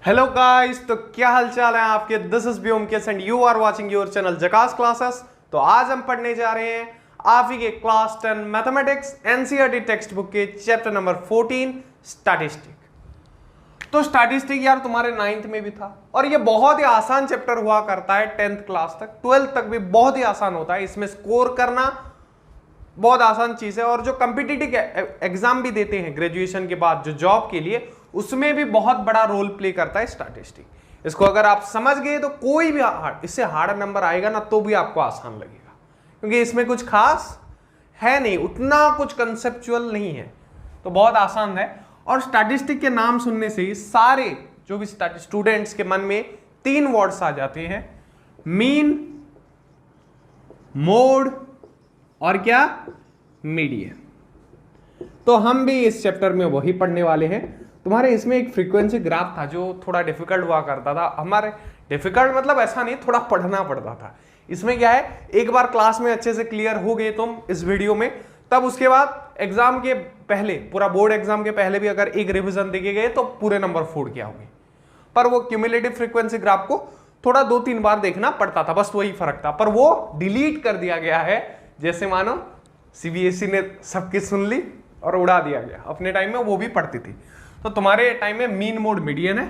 Hello guys, तो क्या हाल चाल है आपके। This is Vyomkesh and you are watching your channel Jhakaas classes. तो आज हम पढ़ने जा रहे हैं आप ही के class 10 mathematics NCERT text book के चैप्टर नंबर 14 स्टैटिस्टिक। तो स्टैटिस्टिक यार तुम्हारे 9th में भी था और ये बहुत ही आसान चैप्टर हुआ करता है 10th क्लास तक, 12th तक भी बहुत ही आसान होता है। इसमें स्कोर करना बहुत आसान चीज है और जो कॉम्पिटिटिव एग्जाम भी देते हैं ग्रेजुएशन के बाद जो जॉब के लिए, उसमें भी बहुत बड़ा रोल प्ले करता है स्टैटिस्टिक। इसको अगर आप समझ गए तो कोई भी इससे हार्ड नंबर आएगा ना तो भी आपको आसान लगेगा, क्योंकि इसमें कुछ खास है नहीं, उतना कुछ कंसेप्चुअल नहीं है, तो बहुत आसान है। और स्टैटिस्टिक के नाम सुनने से ही सारे जो भी स्टूडेंट्स के मन में 3 वर्ड्स आ जाते हैं, मीन, मोड और क्या, मीडियन। तो हम भी इस चैप्टर में वही पढ़ने वाले हैं। तुम्हारे इसमें एक फ्रीक्वेंसी ग्राफ था जो थोड़ा डिफिकल्ट हुआ करता था हमारे, डिफिकल्ट मतलब ऐसा नहीं, थोड़ा पढ़ना पड़ता था। इसमें क्या है, एक बार क्लास में अच्छे से क्लियर हो गए तुम इस वीडियो में, तब उसके बाद एग्जाम के पहले, पूरा बोर्ड एग्जाम के पहले भी अगर एक रिवीजन देखे गए तो पूरे नंबर फोड़ के आओगे। पर वो क्यूमुलेटिव फ्रीक्वेंसी ग्राफ को थोड़ा 2-3 बार देखना पड़ता था, बस वही फर्क था। पर वो डिलीट कर दिया गया है, जैसे मानो सीबीएसई ने सबकी सुन ली और उड़ा दिया गया। अपने टाइम में वो भी पढ़ती थी। तो तुम्हारे टाइम में मीन, मोड, मीडियन है।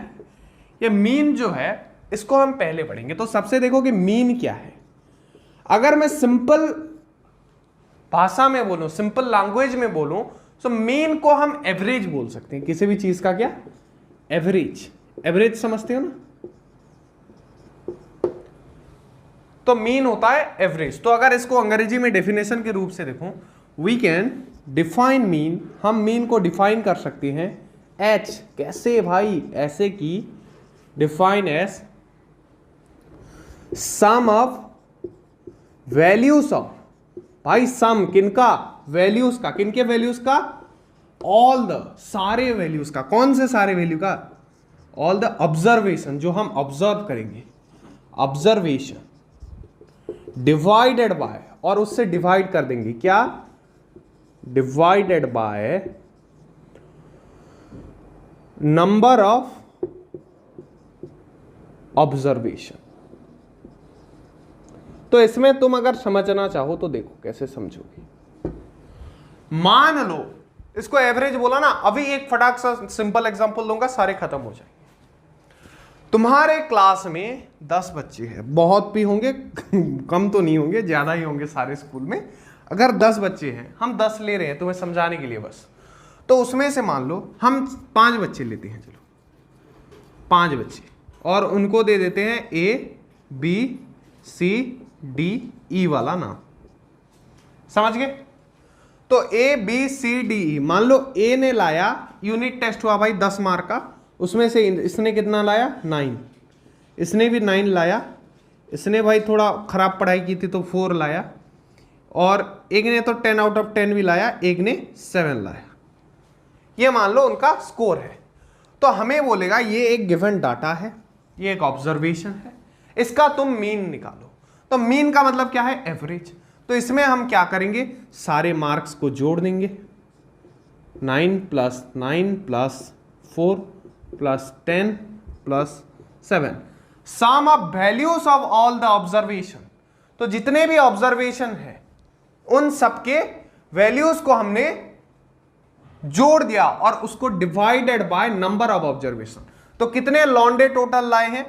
ये मीन जो है इसको हम पहले पढ़ेंगे। तो सबसे देखो कि मीन क्या है। अगर मैं सिंपल भाषा में बोलूं, सिंपल लैंग्वेज में बोलूं, तो मीन को हम एवरेज बोल सकते हैं। किसी भी चीज का क्या, एवरेज। एवरेज समझते हो ना, तो मीन होता है एवरेज। तो अगर इसको अंग्रेजी में डेफिनेशन के रूप से देखो, वी कैन डिफाइन मीन, हम मीन को डिफाइन कर सकते हैं एच, कैसे भाई, ऐसे कि define as sum of values of, भाई सम किनका, वैल्यूज का, किनके वैल्यूज का, ऑल द, सारे वैल्यूज का। कौन से सारे वैल्यू का, ऑल द ऑब्जर्वेशन, जो हम ऑब्जर्व करेंगे, ऑब्जर्वेशन डिवाइडेड बाय, और उससे डिवाइड कर देंगे क्या, divided by number of observation. तो इसमें तुम अगर समझना चाहो तो देखो कैसे समझोगे। मान लो इसको एवरेज बोला ना, अभी एक फटाक सा सिंपल एग्जांपल दूंगा, सारे खत्म हो जाएंगे। तुम्हारे क्लास में 10 बच्चे हैं, बहुत भी होंगे कम तो नहीं होंगे, ज्यादा ही होंगे सारे स्कूल में। अगर 10 बच्चे हैं, हम 10 ले रहे हैं तुम्हें समझाने के लिए बस, तो उसमें से मान लो हम 5 बच्चे लेते हैं, चलो 5 बच्चे, और उनको दे देते हैं A B C D E वाला नाम। समझ गए। तो A B C D E, मान लो ए ने लाया, यूनिट टेस्ट हुआ भाई 10 मार्क का, उसमें से इसने कितना लाया, 9, इसने भी 9 लाया, इसने भाई थोड़ा खराब पढ़ाई की थी तो 4 लाया, और एक ने तो 10 आउट ऑफ 10 भी लाया, एक ने 7 लाया। ये मान लो उनका स्कोर है। तो हमें बोलेगा ये एक गिवन डाटा है, ये एक ऑब्जर्वेशन है, इसका तुम मीन निकालो। तो मीन का मतलब क्या है, एवरेज। तो इसमें हम क्या करेंगे, सारे मार्क्स को जोड़ देंगे, 9 + 9 + 4 + 10 + 7, sum of values of all the observation. तो जितने भी ऑब्जर्वेशन है उन सबके वैल्यूज को हमने जोड़ दिया और उसको divided by number of observation. तो कितने लॉन्डे टोटल लाए हैं,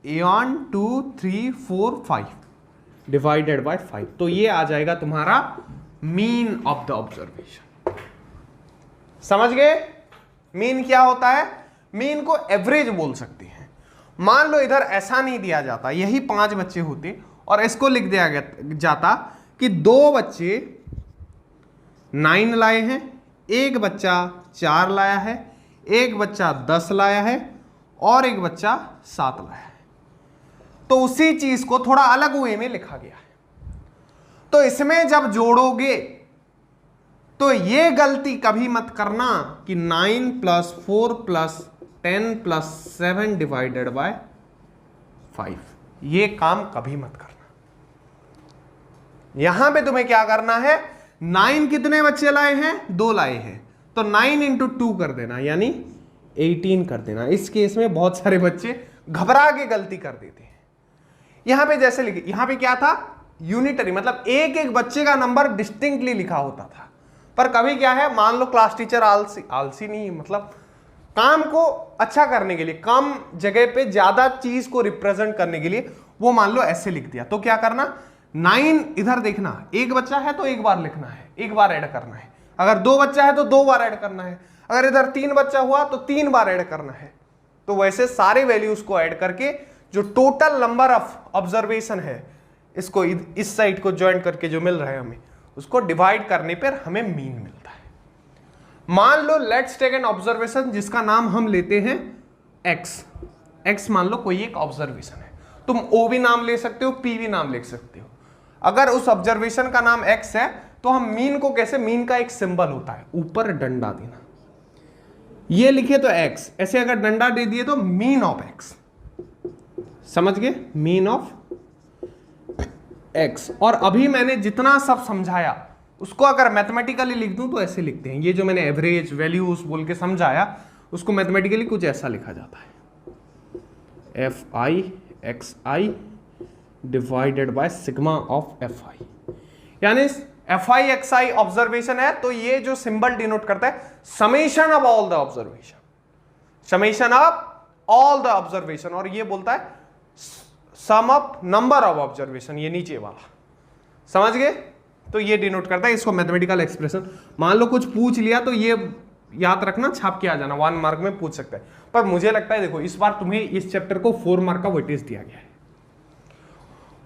1 2 3 4 5 डिवाइडेड बाय 5। तो ये आ जाएगा तुम्हारा मीन ऑफ द ऑब्जर्वेशन। समझ गए। मीन क्या होता है, मीन को एवरेज बोल सकते हैं। मान लो इधर ऐसा नहीं दिया जाता, यही 5 बच्चे होते और इसको लिख दिया जाता कि 2 बच्चे 9 लाए हैं, एक बच्चा 4 लाया है, एक बच्चा 10 लाया है और एक बच्चा 7 लाया है। तो उसी चीज को थोड़ा अलग वे में लिखा गया है। तो इसमें जब जोड़ोगे तो ये गलती कभी मत करना कि 9 + 4 + 10 + 7 डिवाइडेड बाय 5, ये काम कभी मत करना। यहां पे तुम्हें क्या करना है, 9 कितने बच्चे लाए हैं, 2 लाए हैं, तो 9 × 2 कर देना, यानी 18 कर देना। इस केस में बहुत सारे बच्चे घबरा के गलती कर देते हैं। यहां पे जैसे लिखे, यहां पे क्या था, यूनिटरी, मतलब एक एक बच्चे का नंबर डिस्टिंक्टली लिखा होता था। पर कभी क्या है, मान लो क्लास टीचर आलसी नहीं, मतलब काम को अच्छा करने के लिए, कम जगह पे ज्यादा चीज को रिप्रेजेंट करने के लिए वो मान लो ऐसे लिख दिया, तो क्या करना, 9 इधर देखना, एक बच्चा है तो एक बार लिखना है, एक बार ऐड करना है। अगर 2 बच्चा है तो 2 बार ऐड करना है। अगर इधर 3 बच्चा हुआ तो 3 बार ऐड करना है। तो वैसे सारे वैल्यूज को ऐड करके जो टोटल नंबर ऑफ ऑब्जर्वेशन है, इसको इस साइड को ज्वाइन करके जो मिल रहा है हमें, उसको डिवाइड करने पर हमें मीन मिलता है। मान लो लेट्स टेक एन ऑब्जर्वेशन जिसका नाम हम लेते हैं x मान लो कोई एक ऑब्जर्वेशन है। तुम o भी नाम ले सकते हो, p भी नाम ले सकते हो। अगर उस ऑब्जर्वेशन का नाम x है तो हम मीन को कैसे, मीन का एक सिंबल होता है, ऊपर डंडा देना, ये लिखे तो x, ऐसे अगर डंडा दे दिए तो मीन ऑफ x, समझ गए, मीन ऑफ x। और अभी मैंने जितना सब समझाया उसको अगर मैथमेटिकली लिख दूं तो ऐसे लिखते हैं, ये जो मैंने एवरेज वैल्यूज बोल के समझाया उसको मैथमेटिकली कुछ ऐसा लिखा जाता है, FI divided by sigma of FI। यानी FI XI ऑब्जर्वेशन है तो ये जो सिंबल डिनोट करता है summation of all the observation, summation of all the observation, और ये बोलता है सम ऑफ नंबर ऑफ ऑब्जर्वेशन, ये नीचे वाला, समझ गए। तो ये डिनोट करता है इसको मैथमेटिकल एक्सप्रेशन। मान लो कुछ पूछ लिया तो ये याद रखना, छाप के आ जाना, 1 मार्क में पूछ सकता है। पर मुझे लगता है देखो इस बार तुम्हें इस चैप्टर को 4 मार्क का वेटेज दिया गया है,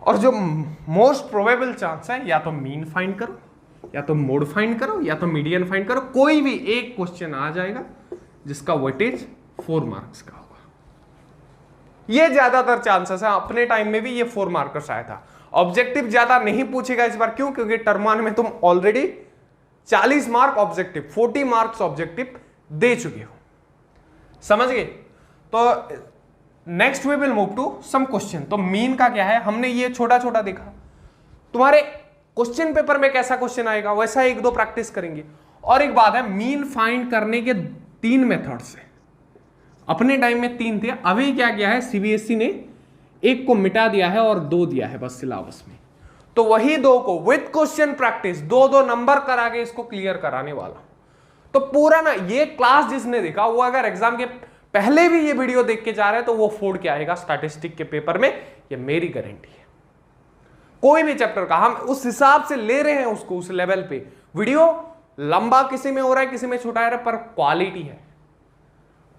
और जो मोस्ट प्रोबेबल चांस है या तो मीन फाइंड करो, या तो मोड फाइंड करो, या तो मीडियन फाइंड करो, कोई भी एक क्वेश्चन आ जाएगा जिसका वेटेज 4 मार्क्स का होगा। ये ज्यादातर चांसेस है, अपने टाइम में भी ये 4 मार्कर्स आया था। ऑब्जेक्टिव ज्यादा नहीं पूछेगा इस बार, क्यों, क्योंकि टर्म 1 में तुम already 40 mark objective, 40 marks objective दे चुके हो, समझ गए। तो next we will move to some question. तो मीन का क्या है, हमने ये छोटा छोटा देखा, तुम्हारे क्वेश्चन पेपर में कैसा क्वेश्चन आएगा वैसा 1-2 प्रैक्टिस करेंगे। और एक बात है, मीन फाइंड करने के 3 मेथड्स है, अपने टाइम में 3 थे, अभी क्या किया है सीबीएसई ने, एक को मिटा दिया है और 2 दिया है बस सिलेबस में। तो वही 2 को विद क्वेश्चन प्रैक्टिस 2-2 नंबर करा के इसको क्लियर कराने वाला। तो पूरा ना ये क्लास जिसने देखा वो अगर एग्जाम के पहले भी ये वीडियो देख के जा रहे हैं तो वो फोड़ के आएगा स्टैटिस्टिक के पेपर में, ये मेरी गारंटी है। कोई भी चैप्टर का हम उस हिसाब से ले रहे हैं उसको, उस लेवल पे। वीडियो लंबा किसी में हो रहा है, किसी में छोटा है, पर क्वालिटी है,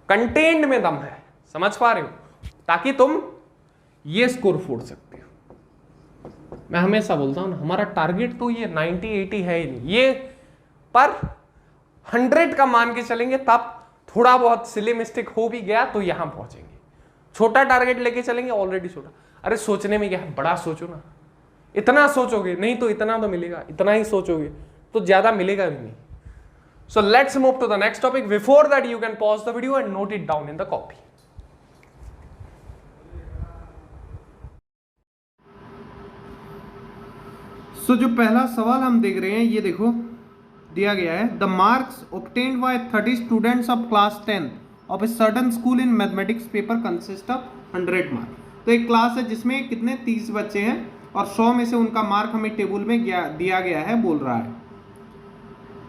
कंटेंट में दम है, समझ पा रहे हो, ताकि तुम ये स्कोर फोड़ सकते हो। मैं हमेशा बोलता हूं ना, हमारा टारगेट तो ये 90-80 है ही नहीं, ये पर 100 का मान के चलेंगे, तब थोड़ा बहुत सिली मिस्टेक हो भी गया तो यहां पहुंचेंगे। छोटा टारगेट लेके चलेंगे, ऑलरेडी छोटा। अरे सोचने में क्या है, बड़ा सोचो ना, इतना सोचोगे नहीं तो इतना तो मिलेगा, इतना ही सोचोगे तो ज्यादा मिलेगा भी नहीं। So let's move to the next topic. Before that you can pause the video and note it down in the copy. So जो पहला सवाल हम देख रहे हैं, ये देखो दिया गया है, the marks obtained bye 30 students of class 10 of a certain school in mathematics paper consist of 100 mark. तो एक क्लास है जिसमें कितने 30 बच्चे हैं और 100 में से उनका मार्क हमें टेबल में दिया गया है, बोल रहा है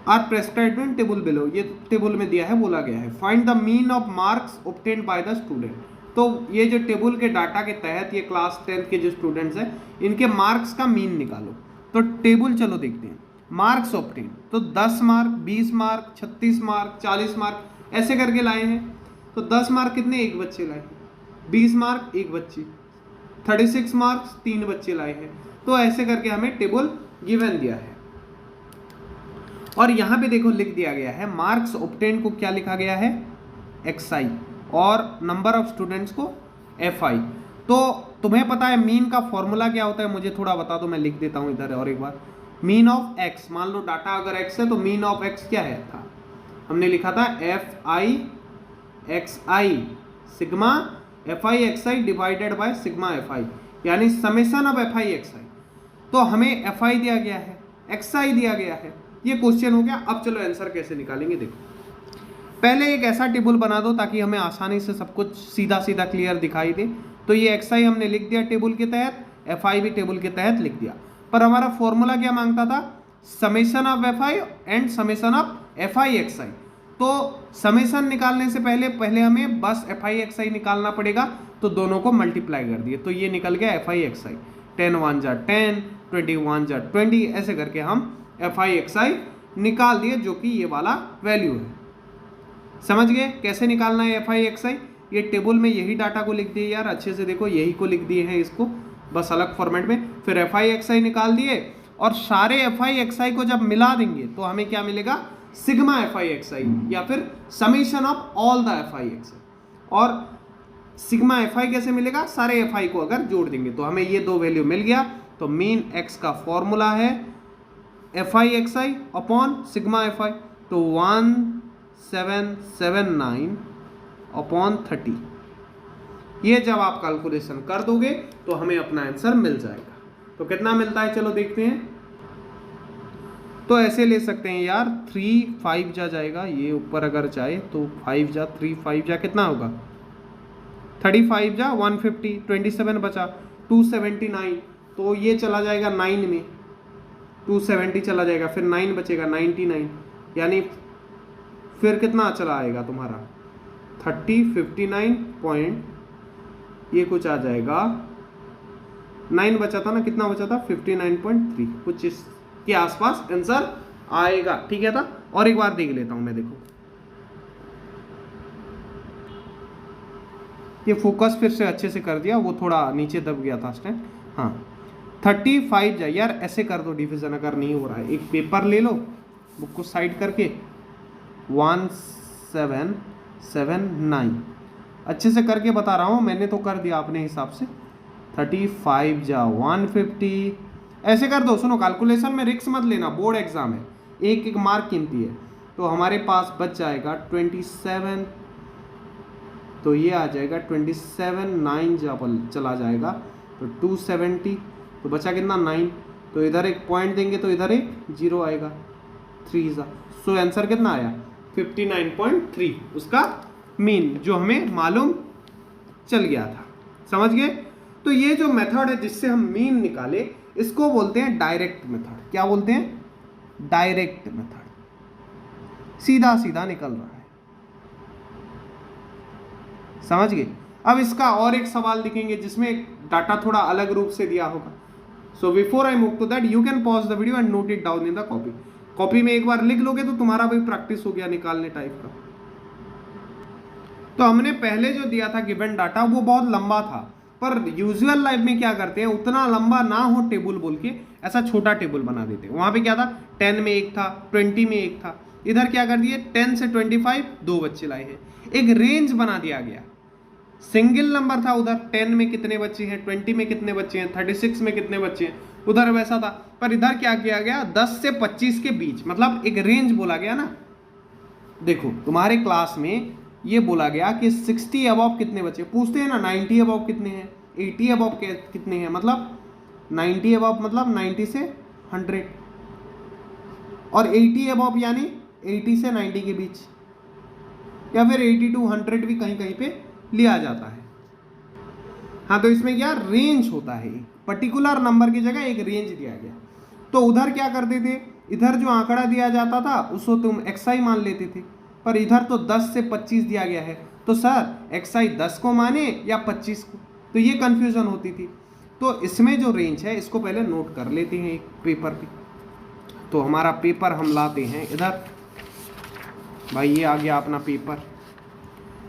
are prescribed in table below, ये टेबल में दिया है, बोला गया है। Find the mean of marks obtained by the student. तो ये जो टेबल के डाटा के तहत ये क्लास 10 के जो स्टूडेंट्स हैं इनके मार्क्स का मीन निकालो। तो टेबल चलो देखते हैं। मार्क्स ऑब्टेन, तो 10 मार्क, 20 मार्क, 36 मार्क, 40 मार्क ऐसे करके लाए हैं। तो 10 मार्क कितने, एक बच्चे लाए, 20 मार्क एक बच्ची, 36 मार्क्स 3 बच्चे लाए हैं। तो ऐसे करके हमें टेबल गिवन दिया है। और यहाँ पे देखो लिख दिया गया है, मार्क्स ऑब्टेन को क्या लिखा गया है, XI, और नंबर ऑफ स्टूडेंट्स को FI। तो तुम्हें पता है मीन का फॉर्मूला क्या होता है, मुझे थोड़ा बता दो, मैं लिख देता हूँ इधर और एक बार। मीन ऑफ x, मान लो डाटा अगर x है तो मीन ऑफ x क्या है था, हमने लिखा था FI XI sigma FI XI divided by sigma FI, यानी समेशन ऑफ FI XI। तो हमें FI दिया गया है, XI दिया गया है, ये क्वेश्चन हो गया। अब चलो आंसर कैसे निकालेंगे, देखो पहले एक ऐसा टेबल बना दो ताकि हमें आसानी से सब कुछ सीधा सीधा क्लियर दिखाई दे। तो ये xi हमने लिख दिया टेबल के तहत, fi भी टेबल के तहत लिख दिया। पर हमारा फॉर्मूला क्या मांगता था, summation of fi and summation of fi xi। तो समेशन निकालने से पहले हमें बस fi xi निकालना पड़ेगा, तो दोनों को मल्टीप्लाई कर दिए, तो ये निकल गया fi xi। 10 1 जा 10, 20 1 जा 20, ऐसे करके हम fi xi निकाल दिए, जो कि ये वाला वैल्यू है। समझ गए कैसे निकालना है fi xi? ये टेबल में यही डाटा को लिख दिए यार, अच्छे से देखो, यही को लिख दिए हैं इसको, बस अलग फॉर्मेट में। फिर fi xi निकाल दिए, और सारे fi xi को जब मिला देंगे तो हमें क्या मिलेगा, सिग्मा fi xi, या फिर summation of all the fi xi। और सिग्मा fi कैसे मिलेगा, सारे fi को अगर जोड़ देंगे तो हमें ये दो वैल्यू मिल गया। तो मीन x का फॉर्मूला है fi xi upon sigma fi, तो 1779 अपॉन 30। ये जब आप कैलकुलेशन कर दोगे तो हमें अपना आंसर मिल जाएगा। तो कितना मिलता है, चलो देखते हैं। तो ऐसे ले सकते हैं यार, 3 5 जा जाएगा, ये ऊपर अगर जाए तो 5 जा 3 5 जा कितना होगा, 35 जा 150, 27 बचा 279, तो ये चला जाएगा 9 में, 270 चला जाएगा, फिर 9 बचेगा 99, यानी फिर कितना चला आएगा तुम्हारा 30 59 पॉइंट, ये कुछ आ जाएगा, 9 बचा था ना, कितना बचा था 59.3, कुछ इसके आसपास आंसर आएगा। ठीक है था, और एक बार देख लेता हूं मैं, देखो ये फोकस फिर से अच्छे से कर दिया, वो थोड़ा नीचे दब गया था स्टैंड। हाँ 35 जाए यार, ऐसे कर दो डिवीजन अगर नहीं हो रहा है, एक पेपर ले लो, बुक को साइड करके 1779 अच्छे से करके बता रहा हूँ, मैंने तो कर दिया अपने हिसाब से। 35 जा 150, ऐसे कर दो। सुनो, कैलकुलेशन में रिस्क मत लेना, बोर्ड एग्जाम है, एक एक मार्क कीमती है। तो हमारे पास बच जाएगा 27, तो ये आ जाएगा 27 9 जा चला जाएगा, तो 270, तो बचा कितना 9, तो इधर एक पॉइंट देंगे तो इधर एक 0 आएगा, 3 जा, सो आंसर कितना आया 59.3, उसका मीन जो हमें मालूम चल गया था। समझ गए? तो ये जो मेथड है जिससे हम मीन निकाले, इसको बोलते हैं डायरेक्ट मेथड। क्या बोलते हैं? डायरेक्ट मेथड, सीधा सीधा निकल रहा है। समझ गए? अब इसका और एक सवाल लिखेंगे जिसमें डाटा थोड़ा अलग रूप से दिया होगा। So before I move to that, you can pause the video and note it down in the copy. Copy में एक बार लिख लोगे तो तुम्हारा भी प्रैक्टिस हो गया निकालने टाइप का। तो हमने पहले जो दिया था गिवन डाटा, वो बहुत लंबा था, पर यूजुअल लाइफ में क्या करते हैं, उतना लंबा ना हो टेबल बोल के ऐसा छोटा टेबल बना देते हैं। वहां पे क्या था, 10 में एक था, 20 में एक था, इधर क्या कर दिए 10 से 25 दो बच्चे लाए हैं, एक रेंज बना दिया गया। सिंगल नंबर था उधर, 10 में कितने बच्चे हैं, 20 में कितने बच्चे हैं, 36 में कितने बच्चे हैं, उधर वैसा था। पर इधर क्या किया गया, 10 से 25 के बीच, मतलब एक रेंज बोला गया ना। देखो तुम्हारे क्लास में ये बोला गया कि 60 अबव कितने बच्चे, पूछते हैं ना 90 अबव कितने हैं, 80 अबव कितने हैं, मतलब 90 अबव मतलब 90 से 100, और 80 अबव यानी 80 से 90 के बीच, या फिर 80 to 100 भी कहीं कहीं पे लिया जाता है। हाँ, तो इसमें क्या रेंज होता है, पर्टिकुलर नंबर की जगह एक रेंज दिया गया। तो उधर क्या करते थे, इधर जो आंकड़ा दिया जाता था उसको तुम xi मान लेते थे, पर इधर तो 10 से 25 दिया गया है, तो सर xi 10 को माने या 25 को, तो ये कंफ्यूजन होती थी। तो इसमें जो रेंज है इसको पहले नोट कर लेते हैं एक पेपर पे। तो हमारा पेपर हम लाते हैं इधर, भाई ये आ गया अपना पेपर।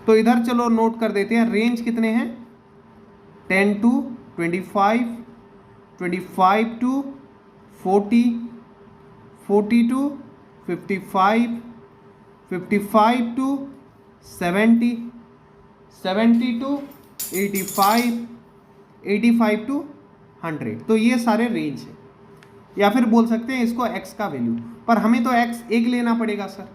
तो इधर चलो नोट कर देते हैं, रेंज कितने हैं, 10 to 25, 25 to 40, 40 to 55, 55 to 70, 70 to 85, 85 to 100। तो ये सारे रेंज है, या फिर बोल सकते हैं इसको x का वैल्यू, पर हमें तो x एक लेना पड़ेगा सर।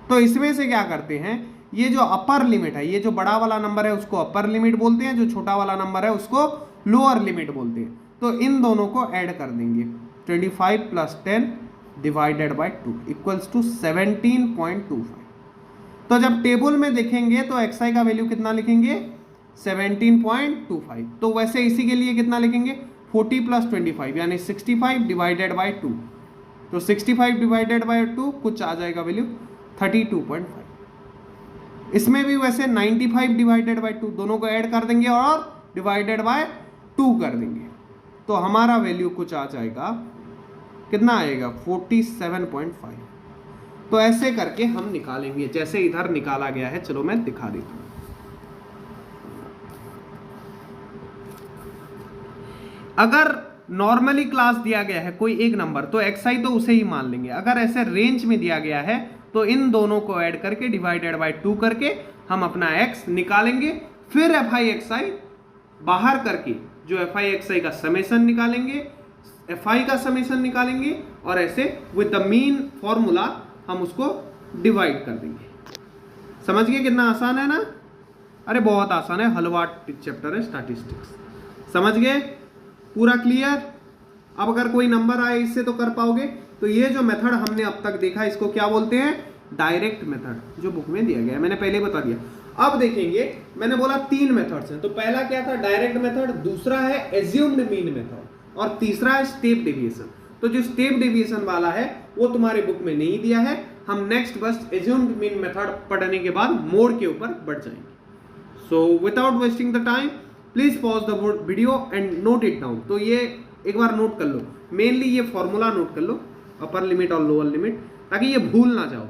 तो इसमें से क्या करते हैं, ये जो अपर लिमिट है, ये जो बड़ा वाला नंबर है उसको अपर लिमिट बोलते हैं, जो छोटा वाला नंबर है उसको लोअर लिमिट बोलते हैं। तो इन दोनों को ऐड कर देंगे, 25 + 10 डिवाइडेड बाय 2 इक्वल्स टू 17.25। तो जब टेबल में देखेंगे तो xi का वैल्यू कितना लिखेंगे 17.25। तो वैसे इसी के लिए कितना लिखेंगे 40 + 25 यानी 65 डिवाइडेड बाय 2। तो 65 डिवाइडेड बाय 2 कुछ आ जाएगा वैल्यू 32.5। इसमें भी वैसे 95 डिवाइडेड बाय 2 दोनों को ऐड कर देंगे और डिवाइडेड बाय 2 कर देंगे, तो हमारा वैल्यू कुछ आ जाएगा, कितना आएगा 47.5। तो ऐसे करके हम निकालेंगे जैसे इधर निकाला गया है। चलो मैं दिखा देता हूं। अगर नॉर्मली क्लास दिया गया है कोई एक नंबर तो xi तो उसे ही मान लेंगे। अगर ऐसे रेंज में दिया गया है तो इन दोनों को ऐड करके डिवाइडेड बाय 2 करके हम अपना x निकालेंगे, फिर fi xi बाहर करके जो fi xi का समेशन निकालेंगे, fi का समेशन निकालेंगे और ऐसे विद द मीन फॉर्मूला हम उसको डिवाइड कर देंगे। समझ गए कितना आसान है ना? अरे बहुत आसान है, हलवा चैप्टर है स्टैटिस्टिक्स। समझ गए? पूरा क्लियर? अब अगर कोई नंबर आए इससे तो कर पाओगे। तो ये जो मेथड हमने अब तक देखा इसको क्या बोलते हैं? डायरेक्ट मेथड, जो बुक में दिया गया है, मैंने पहले बता दिया। अब देखेंगे, मैंने बोला 3 मेथड्स हैं। तो पहला क्या था? डायरेक्ट मेथड, दूसरा है एज्यूम्ड मीन मेथड और तीसरा है स्टेप डेविएशन। तो जो स्टेप डेविएशन वाला है वो तुम्हारे बुक में नहीं दिया है। हम नेक्स्ट बस एज्यूम्ड मीन मेथड पढ़ने के बाद मोड के ऊपर बढ़ जाएंगे। So without wasting the time please pause the video and note it down. तो ये एक बार नोट कर लो, मेनली ये फॉर्मूला नोट कर लो, अपर लिमिट और लोअर लिमिट, ताकि ये भूल ना जाओ।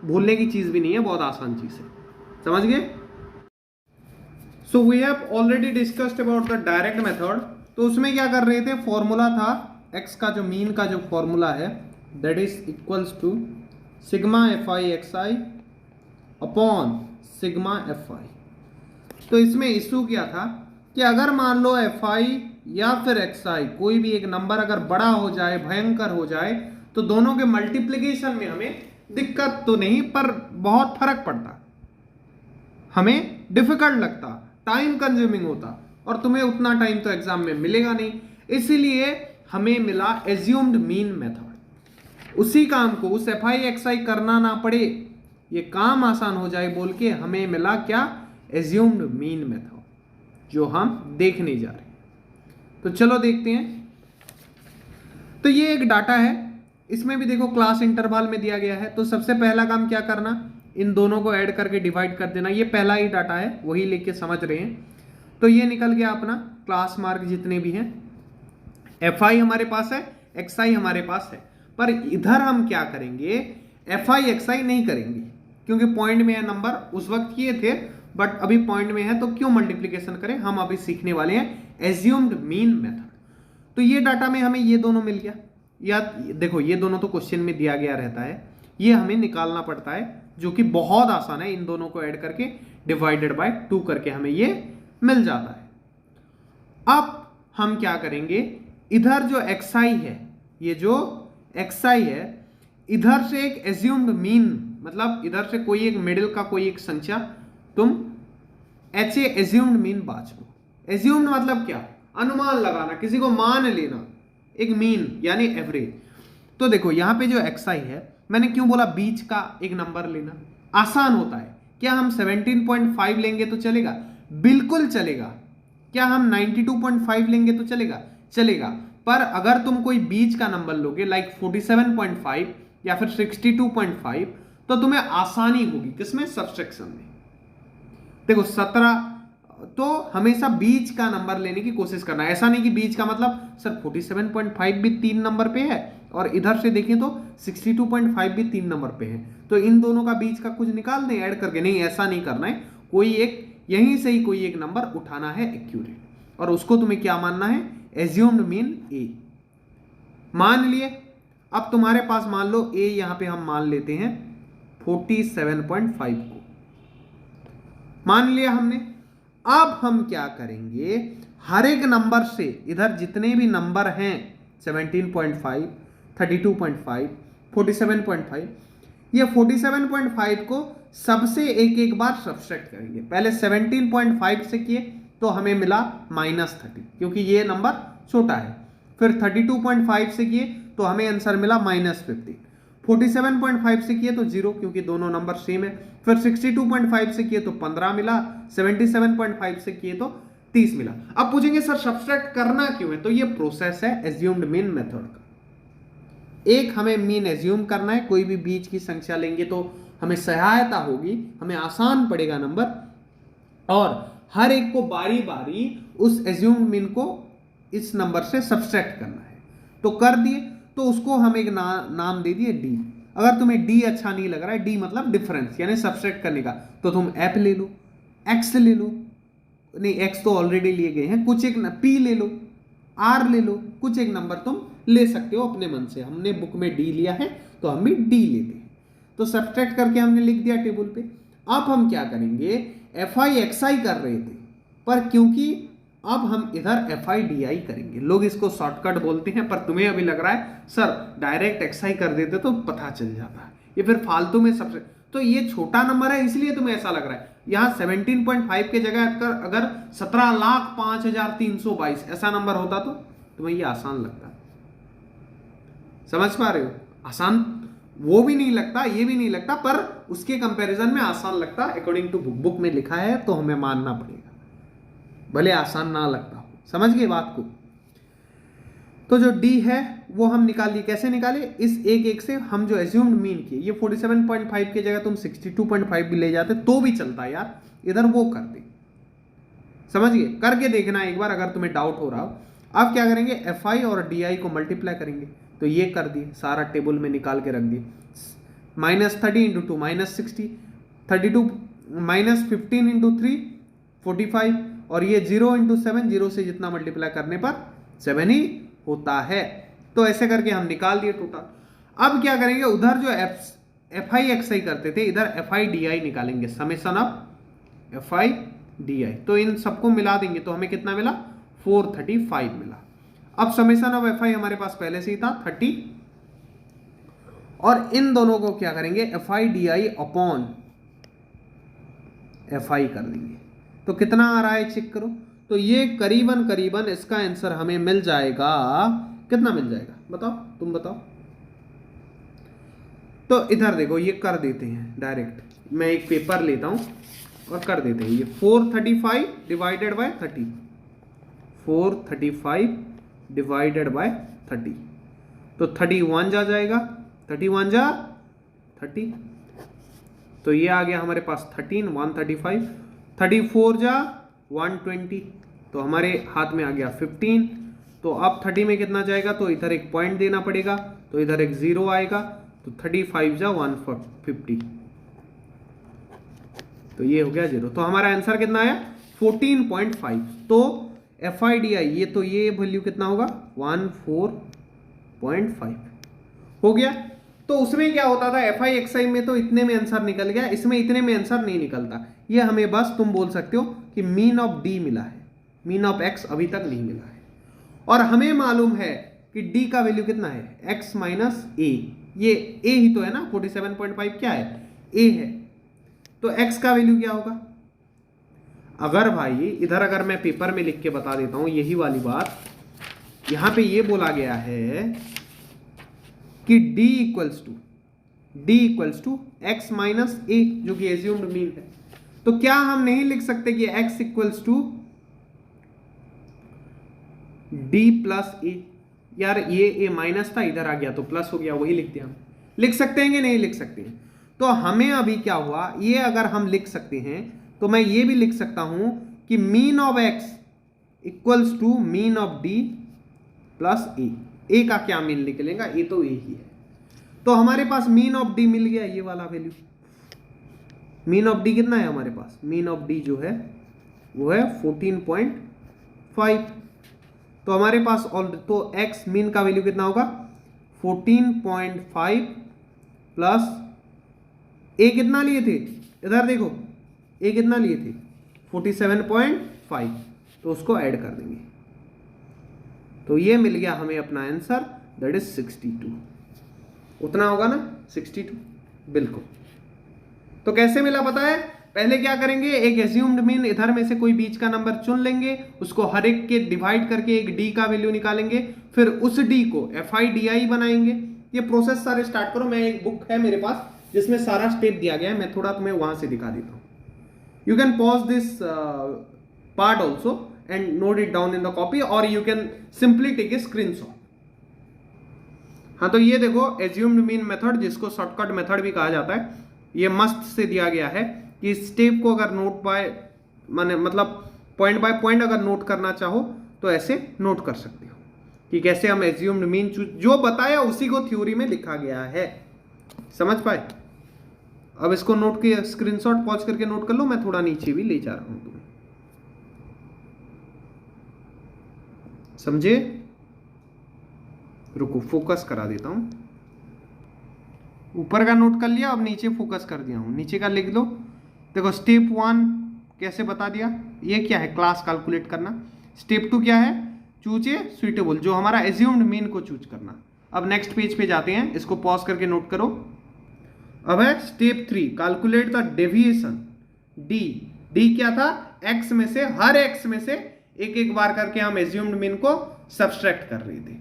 भूलने की चीज भी नहीं है, बहुत आसान चीज है। समझ गए? So we have already discussed about the direct method. तो उसमें क्या कर रहे थे? फॉर्मूला था x का जो मीन का जो फॉर्मूला है that is equals to sigma fi xi upon sigma fi। तो इसमें इशू क्या था कि अगर मान लो fi या फिर xi कोई भी एक नंबर अगर बड़ा हो जाए, भयंकर हो जाए, तो दोनों के मल्टीप्लिकेशन में हमें दिक्कत तो नहीं पर बहुत फर्क पड़ता, हमें डिफिकल्ट लगता, टाइम कंज्यूमिंग होता और तुम्हें उतना टाइम तो एग्जाम में मिलेगा नहीं। इसीलिए हमें मिला एज्यूम्ड मीन मेथड। उसी काम को उस fi xi करना ना पड़े, ये काम आसान हो जाए बोल के हमें मिला क्या? एज्यूम्ड मीन मेथड, जो हम देखने जा रहे हैं। तो चलो देखते हैं। तो ये एक डाटा है, इसमें भी देखो क्लास इंटरवल में दिया गया है। तो सबसे पहला काम क्या करना? इन दोनों को ऐड करके डिवाइड कर देना। ये पहला ही डाटा है, वही लेके समझ रहे हैं। तो ये निकल गया अपना क्लास मार्क जितने भी हैं। fi हमारे पास है, xi हमारे पास है, पर इधर हम क्या करेंगे? fi xi नहीं करेंगे क्योंकि पॉइंट में है नंबर, उस वक्त किए थे बट अभी पॉइंट में है तो क्यों मल्टीप्लिकेशन करें। हम अभी सीखने वाले हैं एज्यूम्ड मीन मेथड। तो ये डाटा में हमें ये दोनों मिल गया, या देखो ये दोनों तो क्वेश्चन में दिया गया रहता है, ये हमें निकालना पड़ता है, जो कि बहुत आसान है। इन दोनों को ऐड करके डिवाइडेड बाय 2 करके हमें ये मिल जाता है। अब हम क्या करेंगे? इधर जो xi है, ये जो xi है, इधर से एक एज्यूम्ड मीन, मतलब इधर से कोई एक मिडिल का कोई एक संख्या तुम ऐसे एज्यूम्ड मीन बांच लो। एज्यूम्ड मतलब क्या? अनुमान लगाना, किसी को मान लेना, एक मीन यानी एवरेज। तो देखो यहां पे जो xi है, मैंने क्यों बोला बीच का एक नंबर लेना? आसान होता है। क्या हम 17.5 लेंगे तो चलेगा? बिल्कुल चलेगा। क्या हम 92.5 लेंगे तो चलेगा? चलेगा। पर अगर तुम कोई बीच का नंबर लोगे लाइक 47.5 या फिर 62.5 तो तुम्हें आसानी होगी किसमें? सब्सट्रैक्शन में। देखो 17, तो हमेशा बीच का नंबर लेने की कोशिश करना। ऐसा नहीं कि बीच का मतलब सर 47.5 भी 3 नंबर पे है और इधर से देखें तो 62.5 भी 3 नंबर पे है, तो इन दोनों का बीच का कुछ निकाल दें ऐड करके। नहीं, ऐसा नहीं करना है। कोई एक यहीं से ही कोई एक नंबर उठाना है एक्यूरेट, और उसको तुम्हें क्या मानना है? एज्यूम्ड मीन ए मान लिए। अब तुम्हारे पास मान लो ए, यहां पे हम मान लेते हैं 47.5 को मान लिया हमने। अब हम क्या करेंगे? हर एक नंबर से इधर जितने भी नंबर हैं 17.5, 32.5, 47.5, ये 47.5 को सबसे एक एक बार सब्सट्रैक्ट करेंगे। पहले 17.5 से किए तो हमें मिला -30 क्योंकि ये नंबर छोटा है। फिर 32.5 से किए तो हमें आंसर मिला -15। 47.5 से किए तो 0 क्योंकि दोनों नंबर सेम है, फिर 62.5 से किए तो 15 मिला, 77.5 से किए तो 30 मिला। अब पूछेंगे सर सब्सट्रैक्ट करना क्यों है, तो ये प्रोसेस है एज्यूम्ड मीन मेथड का। एक हमें मीन एज्यूम करना है, कोई भी बीच की संख्या लेंगे तो हमें सहायता होगी, हमें आसान पड़ेगा नंबर, और हर एक को बारी बारी उस एज्यूम्ड मीन को इस नंबर से सब्सट्रैक्ट करना है। तो कर दिए, तो उसको हम एक नाम दे दिए डी। अगर तुम्हें डी अच्छा नहीं लग रहा है, डी मतलब डिफरेंस यानी सब्सट्रैक्ट करने का, तो तुम एफ ले लो, एक्स ले लो, नहीं एक्स तो ऑलरेडी लिए गए हैं, कुछ एक पी ले लो, आर ले लो, कुछ एक नंबर तुम ले सकते हो अपने मन से। हमने बुक में डी लिया है तो हम भी डी लेते हैं। तो सब्सट्रैक्ट करके हमने लिख दिया टेबल पे। अब हम क्या करेंगे, एफ आई एक्स आई कर रहे थे, पर क्योंकि अब हम इधर एफ आई डी आई करेंगे, लोग इसको शॉर्टकट बोलते हैं, पर तुम्हें अभी लग रहा है सर डायरेक्ट एक्स आई कर देते तो पता चल जाता है, ये फिर फालतू में सबसे, तो ये छोटा नंबर है इसलिए तुम्हें ऐसा लग रहा है। यहां 17.5 के जगह अगर 17,05,322 ऐसा नंबर होता तो तुम्हें ये आसान लगता। समझ पा रहे हो, आसान वो भी नहीं लगता, ये भी नहीं लगता, पर उसके कंपैरिजन में आसान लगता अकॉर्डिंग टू बुक में लिखा है, तो हमें मानना पड़ेगा, भले आसान ना लगता हो। समझ गए बात को। तो जो डी है वो हम निकाल लिए, कैसे निकाले, इस एक एक से हम जो एज्यूम्ड मीन किए, ये 47.5 की जगह तुम 62.5 भी ले जाते तो भी चलता यार, इधर वो करते। समझ गए, करके देखना एक बार अगर तुम्हें डाउट हो रहा हो। अब क्या करेंगे, एफ आई और डी आई को मल्टीप्लाई करेंगे, तो ये कर दिए, सारा टेबल में निकाल के रख दिए। -30 इंटू 2 -60, 32 -15 इंटू 3 45, और ये 0 इंटू 7, 0 से जितना मल्टीप्लाई करने पर 7 ही होता है। तो ऐसे करके हम निकाल दिए टोटल। अब क्या करेंगे, उधर जो एफ आई एक्स आई करते थे, इधर एफ आई डी आई निकालेंगे, summation of F I D I. तो इन सबको मिला देंगे तो हमें कितना मिला, 435 मिला। अब समेशन ऑफ एफ आई हमारे पास पहले से ही था 30, और इन दोनों को क्या करेंगे, F I D I upon F I कर देंगे। तो कितना आ रहा है चेक करो, तो ये करीबन करीबन इसका आंसर हमें मिल जाएगा, कितना मिल जाएगा बताओ, तुम बताओ। तो इधर देखो, ये कर देते हैं डायरेक्ट, मैं एक पेपर लेता हूं और कर देते हैं। ये 435 डिवाइडेड बाय 30, 435 डिवाइडेड बाय 30, तो 31 जा जाएगा, 31 जा 30, तो ये आ गया हमारे पास 13, 135, 34 जा 120, तो हमारे हाथ में आ गया 15। तो अब 30 में कितना जाएगा, तो इधर एक पॉइंट देना पड़ेगा, तो इधर एक 0 आएगा, तो 35 जा 150, तो ये हो गया 0। तो हमारा आंसर कितना आया, 14.5। तो एफ आई डी आई, ये तो ये वैल्यू कितना होगा, 14.5 हो गया। तो उसमें क्या होता था, एफ आई एक्स आई में तो इतने में आंसर निकल गया, इसमें इतने में आंसर नहीं निकलता। ये हमें बस तुम बोल सकते हो कि मीन ऑफ डी मिला है, मीन ऑफ एक्स अभी तक नहीं मिला है। और हमें मालूम है कि डी का वैल्यू कितना है, एक्स माइनस ए, ये ए ही तो है ना, 47.5 क्या है, ए है, तो एक्स का वैल्यू क्या होगा। अगर भाई इधर अगर मैं पेपर में लिख के बता देता हूं यही वाली बात, यहां पे ये बोला गया है कि d equals to X minus A, जो कि एज्यूम्ड मीन है, तो क्या हम नहीं लिख सकते कि x equals to D plus A. यार ये ए माइनस था, इधर आ गया तो प्लस हो गया, वही लिख दिया। हम लिख सकते हैं कि नहीं लिख सकते हैं। तो हमें अभी क्या हुआ, ये अगर हम लिख सकते हैं तो मैं ये भी लिख सकता हूं कि mean of x equals to mean of d plus A का क्या मीन निकलेगा, ए तो ए ही है। तो हमारे पास मीन ऑफ d मिल गया, ये वाला वैल्यू। मीन ऑफ d कितना है हमारे पास, मीन ऑफ d जो है वो है 14.5। तो हमारे पास तो x मीन का वैल्यू कितना होगा, 14.5 प्लस ए कितना लिए थे, इधर देखो ए कितना लिए थे 47.5, तो उसको ऐड कर देंगे, तो ये मिल गया हमें अपना आंसर, दैट इज 62। उतना होगा ना 62, बिल्कुल। तो कैसे मिला पता है, पहले क्या करेंगे, एक एज्यूम्ड मीन इधर में से कोई बीच का नंबर चुन लेंगे, उसको हर एक के डिवाइड करके एक डी का वैल्यू निकालेंगे, फिर उस डी को एफ आई डी आई बनाएंगे, ये प्रोसेस सारे स्टार्ट करो। मैं एक बुक है मेरे पास जिसमें सारा स्टेप दिया गया है, मैं थोड़ा तुम्हें वहां से दिखा देता हूं। You can pause this part also and note it down in the copy और you can simply take a screenshot. हाँ, तो ये देखो एज्यूम्ड मीन मेथड, जिसको शॉर्टकट मेथड भी कहा जाता है, ये मस्त से दिया गया है कि स्टेप को अगर नोट बाय मतलब पॉइंट बाय पॉइंट अगर नोट करना चाहो तो ऐसे नोट कर सकते हो कि कैसे हम एज्यूम्ड मीन जो बताया उसी को थ्योरी में लिखा गया है। समझ पाए? अब इसको नोट के स्क्रीनशॉट पॉज करके नोट कर लो। मैं थोड़ा नीचे भी ले जा रहा हूं तुम्हें, समझे? रुको, फोकस करा देता हूं। ऊपर का नोट कर लिया, अब नीचे फोकस कर दिया हूं। नीचे का लिख लो। देखो स्टेप 1 कैसे बता दिया, ये क्या है, क्लास कैलकुलेट करना। स्टेप 2 क्या है, चूज ए सुइटेबल, जो हमारा एज्यूम्ड मीन को चूज करना। अब नेक्स्ट पेज पे जाते हैं, इसको पॉज करके नोट करो। अब है step 3, calculate the deviation. D क्या था, एक्स में से, हर एक्स में से एक एक बार करके हम एज्यूम्ड मीन को सब्सट्रैक्ट कर रहे थे।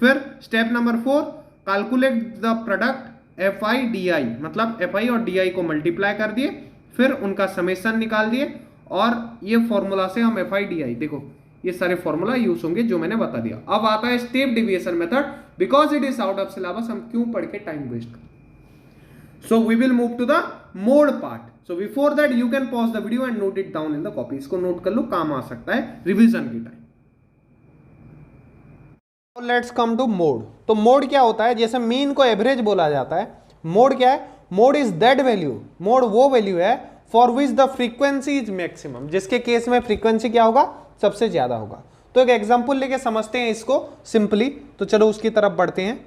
फिर step number 4, calculate the product F I D I, मतलब एफ आई और डी आई को मल्टीप्लाई कर दिए, फिर उनका समेशन निकाल दिए और ये फॉर्मूला से हम एफ आई डी आई, देखो ये सारे फॉर्मूला यूज होंगे जो मैंने बता दिया। अब आता है step deviation method, because it is out of syllabus, हम क्यों पढ़ के टाइम वेस्ट करें। So we will move to the mode part. So before that you can pause the video and note it down in the copy. इसको नोट कर लो, काम आ सकता है रिविजन के time. Let's come to mode. तो मोड क्या होता है, जैसे मीन को एवरेज बोला जाता है, मोड क्या है, mode is that value, mode वो वैल्यू है for which the frequency is maximum, जिसके केस में फ्रीक्वेंसी क्या होगा, सबसे ज्यादा होगा। तो एक एग्जांपल लेके समझते हैं इसको सिंपली। तो चलो उसकी तरफ बढ़ते हैं।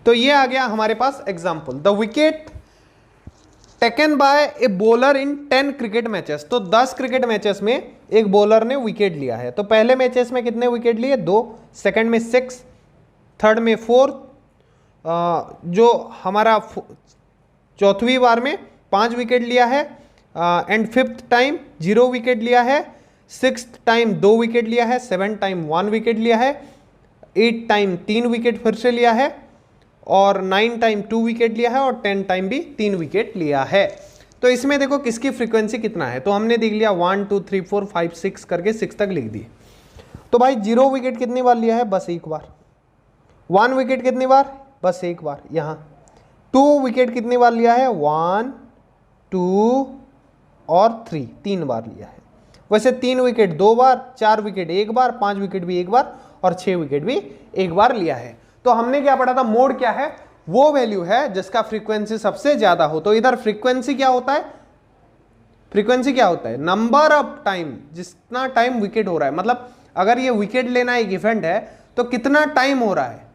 तो ये आ गया हमारे पास example, the wicket taken by a bowler in 10 cricket matches. तो 10 क्रिकेट मैचेस में एक बॉलर ने विकेट लिया है। तो पहले मैचेस में कितने विकेट लिए, 2, सेकंड में 6, थर्ड में 4, जो हमारा चौथी बार में 5 विकेट लिया है, एंड 5th टाइम 0 विकेट लिया है, 6th टाइम 2 विकेट लिया है, 7th टाइम 1 विकेट लिया है, 8th टाइम 3 विकेट फिर से लिया है, और 9 टाइम 2 विकेट लिया है, और 10 टाइम भी 3 विकेट लिया है। तो इसमें देखो किसकी फ्रीक्वेंसी कितना है, तो हमने देख लिया 1 2 3 4 5 6 करके 6 तक लिख दिए। तो भाई 0 विकेट कितनी बार लिया है, बस एक बार। 1 विकेट कितनी बार, बस एक बार। यहाँ 2 विकेट कितनी बार लिया है, 1 2 और 3, 3 बार लिया है। वैसे 3 विकेट 2 बार, 4 विकेट 1 बार, 5 विकेट भी 1 बार, और 6 विकेट भी 1 बार लिया है। तो हमने क्या पढ़ा था, मोड क्या है, वो वैल्यू है जिसका फ्रीक्वेंसी सबसे ज्यादा हो। तो इधर फ्रीक्वेंसी क्या होता है, फ्रीक्वेंसी क्या होता है, नंबर ऑफ टाइम, जितना टाइम विकेट हो रहा है, मतलब अगर ये विकेट लेना एक इवेंट है तो कितना टाइम हो रहा है,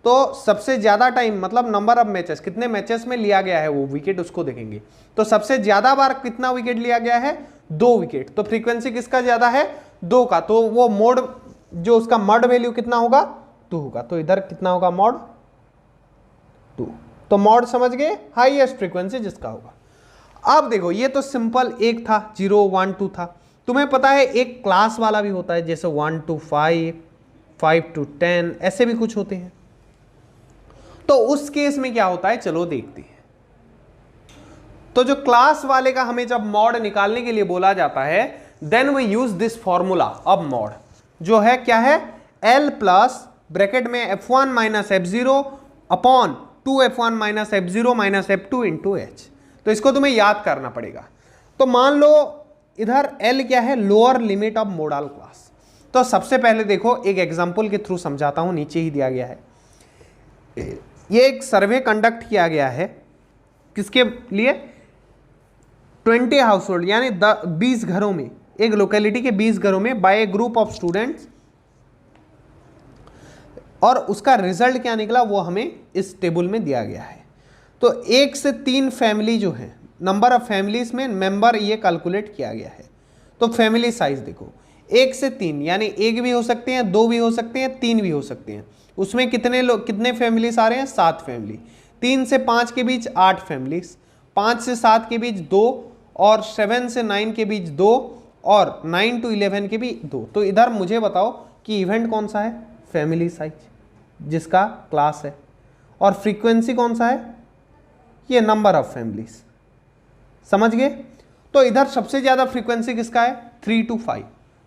तो सबसे ज्यादा टाइम मतलब नंबर ऑफ मैचेस, कितने मैचेस में लिया गया है वो विकेट, उसको देखेंगे। तो सबसे ज्यादा बार कितना विकेट लिया गया है, 2 विकेट। तो फ्रीक्वेंसी किसका ज्यादा है, 2 का। तो वो मोड जो उसका मॉड वैल्यू कितना होगा, 2 होगा। तो इधर कितना होगा, मॉड 2। तो मॉड समझ गए, हाईएस्ट फ्रीक्वेंसी जिसका होगा। अब देखो ये तो सिंपल एक था, 0 1 2 था। तुम्हें पता है एक क्लास वाला भी होता है, जैसे 1 to 5, 5 to 10, ऐसे भी कुछ होते हैं। तो उस केस में क्या होता है, चलो देखते हैं। तो जो क्लास वाले का हमें जब मॉड निकालने के लिए बोला जाता है, then we use this formula of mode, जो है क्या है, L प्लस ब्रैकेट में F1 minus F0 upon 2F1 minus F0 minus F2 into H। तो इसको तुम्हें याद करना पड़ेगा। तो मान लो इधर L क्या है, lower limit of model class. तो सबसे पहले देखो एक एग्जांपल के थ्रू समझाता हूं, नीचे ही दिया गया है। ये एक सर्वे कंडक्ट किया गया है, किसके लिए, 20 हाउस होल्ड, यानी 20 घरों में, एक लोकेलिटी के 20 घरों में, by a group of students. और उसका रिजल्ट क्या निकला वो हमें इस टेबल में दिया गया है। तो 1 से 3 फैमिली जो है, नंबर ऑफ फैमिलीज में मेंबर ये कैलकुलेट किया गया है। तो फैमिली साइज देखो, 1 से 3 यानी 1 भी हो सकते हैं, 2 भी हो सकते हैं, 3 भी हो सकते हैं। उसमें कितने लोग, कितने फैमिलीज आ रहे हैं, 7 फैमिली। 3 से 5 के बीच 8 फैमिलीज, 5 से 7 के बीच 2, और 7 से 9 के बीच 2, और 9 to 11 के भी 2। तो इधर मुझे बताओ कि इवेंट कौन सा है, फैमिली साइज जिसका क्लास है। और फ्रीक्वेंसी कौन सा है, ये नंबर ऑफ फैमिलीज। समझ गए? तो इधर सबसे ज्यादा फ्रीक्वेंसी किसका है, 3 to 5,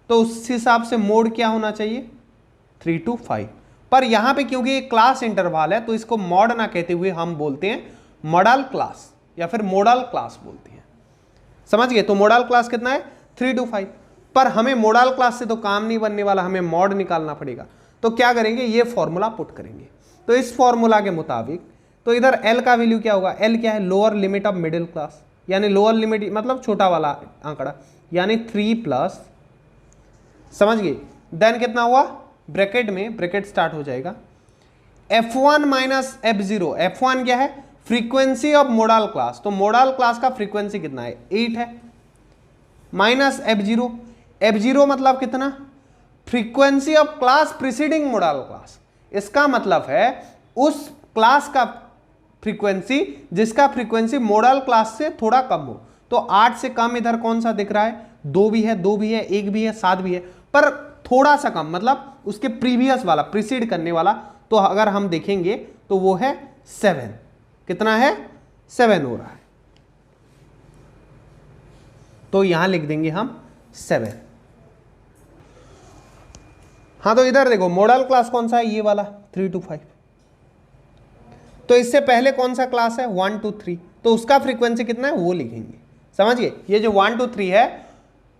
तो उस हिसाब से मोड क्या होना चाहिए, 3 to 5। पर यहां पे क्योंकि ये क्लास इंटरवल है तो इसको मॉड ना कहते हुए हम बोलते हैं मॉडल क्लास या फिर मोडल क्लास बोलते हैं। समझ गए? तो मोडल क्लास कितना है, 3 to 5। पर हमें मोडल क्लास से तो काम नहीं बनने वाला, हमें मॉड निकालना पड़ेगा। तो क्या करेंगे, ये फॉर्मूला पुट करेंगे। तो इस फॉर्मूला के मुताबिक तो इधर एल का वैल्यू क्या होगा, एल क्या है, lower limit of middle class, यानी लोअर लिमिट मतलब छोटा वाला आंकड़ा, यानी 3+, समझ गए? देन कितना हुआ, ब्रैकेट में ब्रैकेट स्टार्ट हो जाएगा, f1 माइनस f0। f1 क्या है, फ्रीक्वेंसी ऑफ मोडल क्लास, तो मोडल क्लास का फ्रीक्वेंसी कितना है, 8 है, माइनस f0। f0 मतलब कितना, frequency of class preceding model class. इसका मतलब है उस क्लास का फ्रीक्वेंसी जिसका फ्रीक्वेंसी मोडल क्लास से थोड़ा कम हो। तो 8 से कम इधर कौन सा दिख रहा है, 2 भी है, 2 भी है, 1 भी है, 7 भी है, पर थोड़ा सा कम मतलब उसके प्रीवियस वाला, प्रीसीड करने वाला। तो अगर हम देखेंगे तो वो है 7। कितना है, 7 हो रहा है, तो यहां लिख देंगे हम 7। हाँ, तो इधर देखो मॉडल क्लास कौन सा है, ये वाला 3 to 5। तो इससे पहले कौन सा क्लास है, 1 to 3, तो उसका फ्रीक्वेंसी कितना है वो लिखेंगे। समझिए? ये जो 1 to 3 है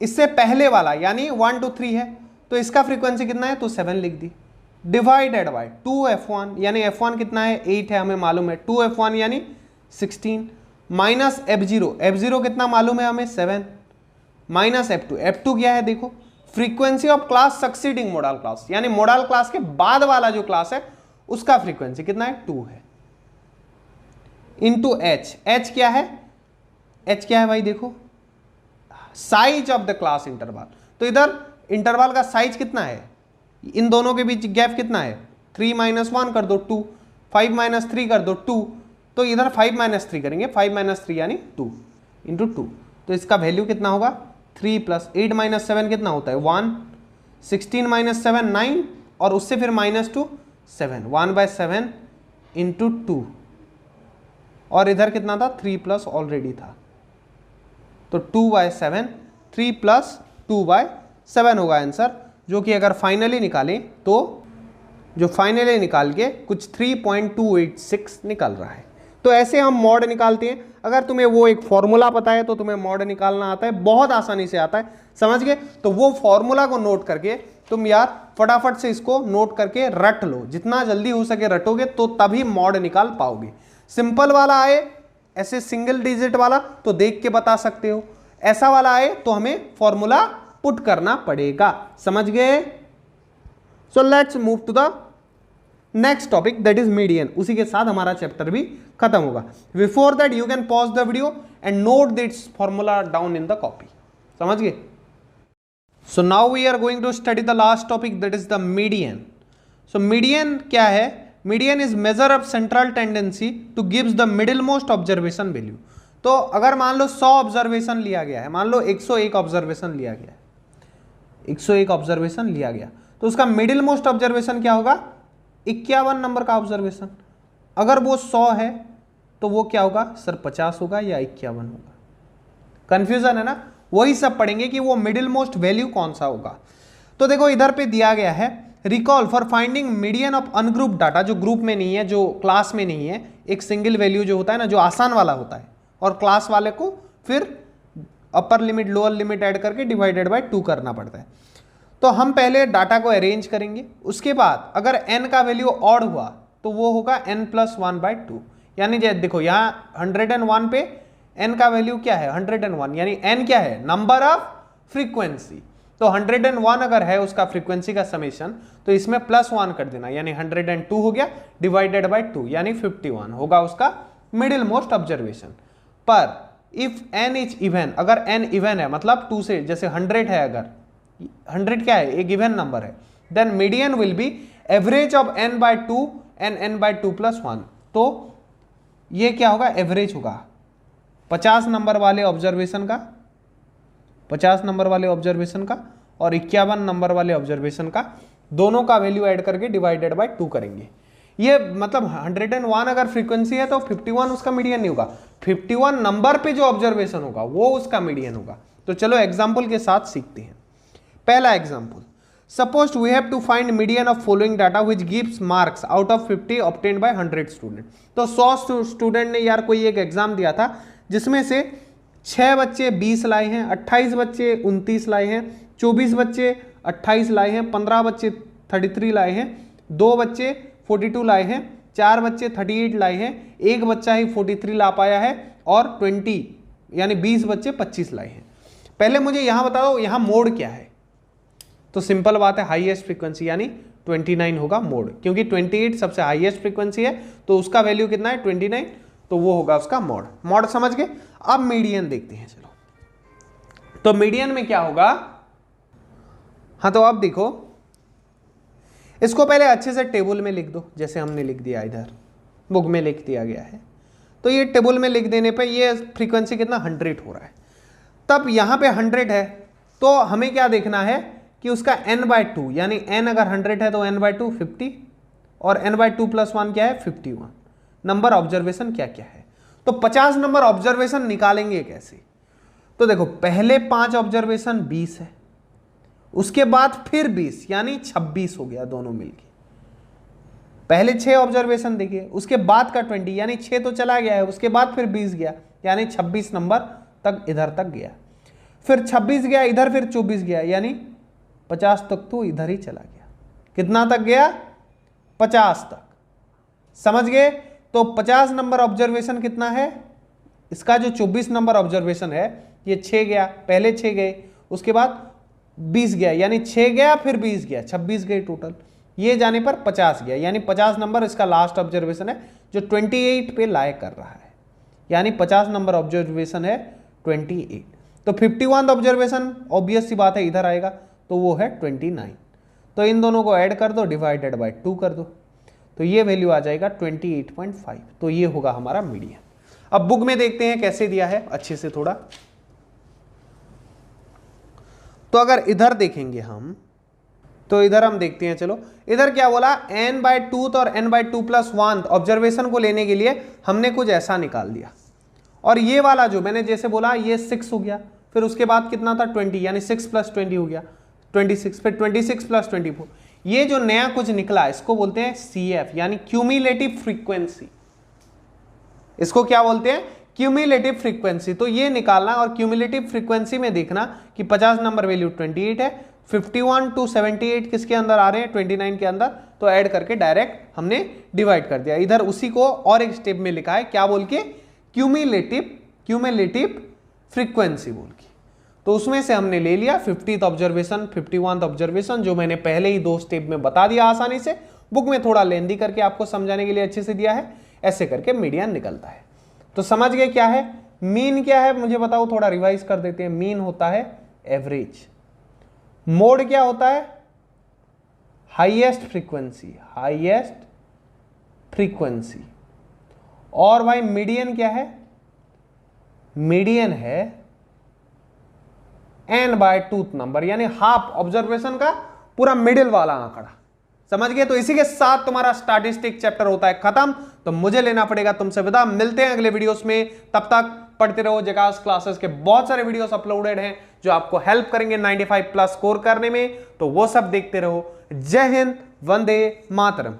इससे पहले वाला यानी 1 to 3 है, तो इसका फ्रीक्वेंसी कितना है, तो 7 लिख दी, डिवाइडेड बाय 2f1, यानी f1 कितना है, 8 है, हमें मालूम है, 2f1 यानी 16, माइनस f0, f0 कितना मालूम है हमें, 7, माइनस f2, f2 क्या है देखो, frequency of class succeeding model class, यानी मॉडल क्लास के बाद वाला जो क्लास है उसका फ्रीक्वेंसी कितना है, 2 है, इंटू h, h क्या है, h क्या है भाई देखो, size of the class interval. तो इधर इंटरवल का साइज कितना है, इन दोनों के बीच गैप कितना है, 3 - 1 कर दो 2, 5 - 3 कर दो 2, तो इधर 5 - 3 करेंगे, 5 - 3 यानी 2 इंटू 2, तो इसका वैल्यू कितना होगा, 3 + 8 - 7 कितना होता है, 1, 16 - 7 9, और उससे फिर -2 7, 1/7 इंटू 2, और इधर कितना था, 3+ ऑलरेडी था, तो 2/7, 3 + 2/7 होगा आंसर, जो कि अगर फाइनली निकालें तो जो फाइनली निकाल के कुछ 3.286 निकल रहा है। तो ऐसे हम मॉड निकालते हैं। अगर तुम्हें वो एक फॉर्मूला पता है तो तुम्हें मॉड निकालना आता है, बहुत आसानी से आता है, समझ गए? तो वो फॉर्मूला को नोट करके तुम यार फटाफट से इसको नोट करके रट लो, जितना जल्दी हो सके रटोगे तो तभी मॉड निकाल पाओगे। सिंपल वाला आए ऐसे सिंगल डिजिट वाला तो देख के बता सकते हो, ऐसा वाला आए तो हमें फॉर्मूला पुट करना पड़ेगा, समझ गए? So let's move to the next topic, that is median. उसी के साथ हमारा चैप्टर भी खत्म होगा। Before that you can pause the video and note this formula down in the copy, समझ गए? So now we are going to study the last topic, that is the median. So median क्या है? Median is measure of central tendency to gives the middle most observation value. तो अगर मान लो 100 observation लिया गया है, मान लो 101 ऑब्जर्वेशन लिया गया है, 101 ऑब्जर्वेशन लिया गया, तो उसका मिडिल मोस्ट ऑब्जर्वेशन क्या होगा, 51 नंबर का ऑब्जर्वेशन। अगर वो 100 है तो वो क्या होगा सर, 50 होगा या 51 होगा? कंफ्यूजन है ना? वही सब पढ़ेंगे कि वो मिडिल मोस्ट वैल्यू कौन सा होगा। तो देखो इधर पे दिया गया है, recall for finding median of ungroup data, जो ग्रुप में नहीं है, जो क्लास में नहीं है, एक सिंगल वैल्यू जो होता है ना, जो आसान वाला होता है, और क्लास वाले को फिर upper limit lower limit add करके डिवाइडेड बाय 2 करना पड़ता है। तो हम पहले डाटा को अरेंज करेंगे, उसके बाद अगर n का वैल्यू ऑड हुआ तो वो होगा n + 1/2, यानी देखो यहाँ 101 पे n का वैल्यू क्या है, 101, यानी n क्या है, नंबर ऑफ फ्रीक्वेंसी। तो 101 अगर है उसका फ्रीक्वेंसी का समेशन, तो इसमें +1 कर देना, यानी 102 हो गया, डिवाइडेड बाय 2 यानी 51 होगा उसका मिडिल मोस्ट ऑब्जर्वेशन। पर इफ n इज इवन, अगर n इवन है मतलब 2 से, जैसे 100 है, अगर 100 क्या है, एक इवन नंबर है, then median will be average of n/2 and n/2 + 1। तो ये क्या होगा, एवरेज होगा 50 नंबर वाले ऑब्जर्वेशन का, 50 नंबर वाले ऑब्जर्वेशन का और 51 नंबर वाले ऑब्जर्वेशन का, दोनों का वैल्यू ऐड करके डिवाइडेड बाय 2 करेंगे। ये मतलब 101 अगर फ्रीक्वेंसी है तो 51 उसका मीडियन नहीं होगा, 51 नंबर पे जो ऑब्जर्वेशन होगा वो उसका मीडियन होगा। तो चलो एग्जाम्पल के साथ सीखते हैं। पहला example, suppose we have to find median of following data which gives marks out of 50 obtained by 100 student. तो 100 स्टूडेंट ने यार कोई एक एग्जाम दिया था जिसमें से 6 बच्चे 20 लाए हैं, 28 बच्चे 29 लाए हैं, 24 बच्चे 28 लाए हैं, 15 बच्चे 33 लाए हैं, 2 बच्चे 42 लाए हैं, 4 बच्चे 38 लाए हैं, 1 बच्चा ही 43 ला पाया है और 20 यानी 20 बच्चे 25 लाए हैं। पहले मुझे यहां बता दो यहां मोड क्या है। तो सिंपल बात है, हाईएस्ट फ्रीक्वेंसी यानी 29 होगा मोड, क्योंकि 28 सबसे हाईएस्ट फ्रीक्वेंसी है तो उसका वैल्यू कितना है 29, तो वो होगा उसका मोड। मोड समझ गए। अब मीडियन देखते हैं चलो। तो मीडियन में क्या होगा, हाँ तो अब देखो इसको पहले अच्छे से टेबल में लिख दो, जैसे हमने लिख दिया इधर बुक में लिख दिया गया है। तो ये टेबल में लिख देने पे ये फ्रीक्वेंसी कितना 100 हो रहा है। तब यहाँ पे 100 है तो हमें क्या देखना है कि उसका n/2 यानी n अगर 100 है तो n/2 50 और n/2 + 1 क्या है 51 नंबर ऑब्जर्वेशन क्या क्या है। तो 50 नंबर ऑब्जर्वेशन निकालेंगे कैसे। तो देखो पहले 5 ऑब्जर्वेशन 20 है, उसके बाद फिर 20 यानी 26 हो गया दोनों मिलके। पहले 6 ऑब्जर्वेशन देखिए, उसके बाद का 20 यानी 6 तो चला गया है, उसके बाद फिर 20 गया यानी 26 नंबर तक इधर तक गया, फिर 26 गया इधर, फिर 24 गया यानी 50 तक तो इधर ही चला गया। कितना तक गया 50 तक, समझ गए। तो 50 नंबर ऑब्जर्वेशन कितना है, इसका जो 24 नंबर ऑब्जर्वेशन है ये 6 गया, पहले 6 गए उसके बाद 20 गया यानी 6 गया फिर 20 गया 26 गए टोटल, ये जाने पर 50 गया यानी 50 नंबर इसका लास्ट ऑब्जर्वेशन है जो 28 पे लाए कर रहा है, यानी 50 नंबर ऑब्जर्वेशन है 28। तो 51 ऑब्जर्वेशन ऑब्वियस सी बात है इधर आएगा तो वो है 29। तो इन दोनों को ऐड कर दो, डिवाइडेड बाय 2 कर दो, तो ये वैल्यू आ जाएगा 28.5। तो ये होगा हमारा मीडियन। अब बुक में देखते हैं कैसे दिया है अच्छे से थोड़ा। तो अगर इधर देखेंगे हम तो इधर हम देखते हैं, चलो इधर क्या बोला n/2 और n/2 + 1 ऑब्जर्वेशन को लेने के लिए हमने कुछ ऐसा निकाल दिया। और ये वाला जो मैंने जैसे बोला ये 6 हो गया, फिर उसके बाद कितना था 20 यानी 6 + 20 हो गया 26, फिर 26 + 24। ये जो नया कुछ निकला इसको बोलते हैं CF यानी क्यूमुलेटिव फ्रीक्वेंसी। इसको क्या बोलते हैं क्यूमुलेटिव फ्रीक्वेंसी। तो ये निकालना और क्यूमुलेटिव फ्रीक्वेंसी में देखना कि 50 नंबर वैल्यू 28 है, 51 to 78 किसके अंदर आ रहे हैं 29 के अंदर, तो ऐड करके डायरेक्ट हमने डिवाइड कर दिया। इधर उसी को और एक स्टेप में लिखा है क्या बोल के क्यूमुलेटिव फ्रीक्वेंसी बोल के। तो उसमें से हमने ले लिया 50th ऑब्जर्वेशन 51th ऑब्जर्वेशन जो मैंने पहले ही 2 स्टेप में बता दिया आसानी से, बुक में थोड़ा लेंदी करके आपको समझाने के लिए अच्छे से दिया है। ऐसे करके मीडियन निकलता है। तो समझ गए क्या है मीन क्या है, मुझे बताओ, थोड़ा रिवाइज कर देते हैं। मीन होता है एवरेज, मोड क्या होता है हाईएस्ट फ्रीक्वेंसी, और भाई मीडियन क्या है, मीडियन है n/2 नंबर यानी हाफ ऑब्जर्वेशन का पूरा मिडिल वाला आंकड़ा। समझ गए। तो इसी के साथ तुम्हारा स्टैटिस्टिक चैप्टर होता है खत्म। तो मुझे लेना पड़ेगा तुमसे विदा, मिलते हैं अगले वीडियोस में। तब तक पढ़ते रहो, जकास क्लासेस के बहुत सारे वीडियोस अपलोडेड हैं जो आपको हेल्प करेंगे 95+ स्कोर करने में, तो वो सब देखते रहो। जय हिंद, वंदे मातरम।